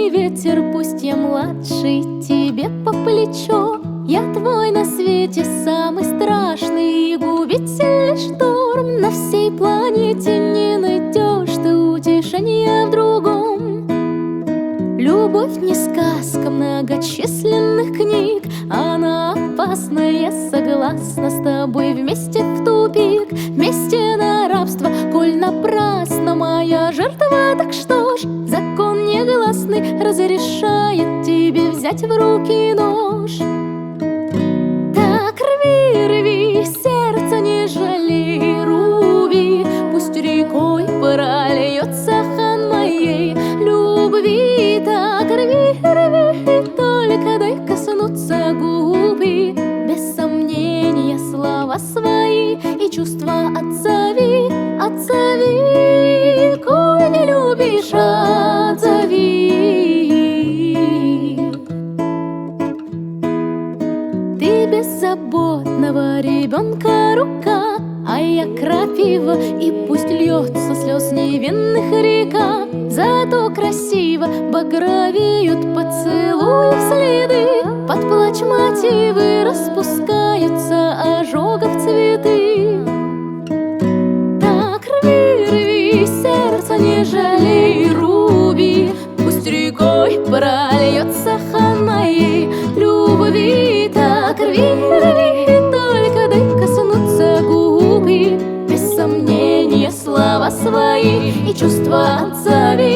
Ласковый ветер, пусть я младший, тебе по плечо. Я твой на свете самый страшный губительный шторм. На всей планете не найдешь ты утешения в другом. Любовь не сказка многочисленных книг, она опасна, я согласна с тобой. Вместе в тупик, вместе на рабство, коль напрасно моя жертва. Так что ж, закон негласный разрешает тебе взять в руки нож. Так рви, рви, сердце не жалей, руби, пусть рекой прольется хан моей любви. Так рви, рви, только дай коснуться губы. Без сомнения слова свои и чувства отзови, отзови, коль не любишь, отзови. Ты беззаботного ребенка рука, а я крапива, и пусть льется слез невинных река. Зато красиво багровеют поцелуев следы, под плач мотивы распускаются ожогов цветы. Так рви, рви, сердце не жалей, руби, пусть рекой прольется хан моей любви. Так рви, рви, только дай коснуться губы. Без сомнения слова свои и чувства отзови.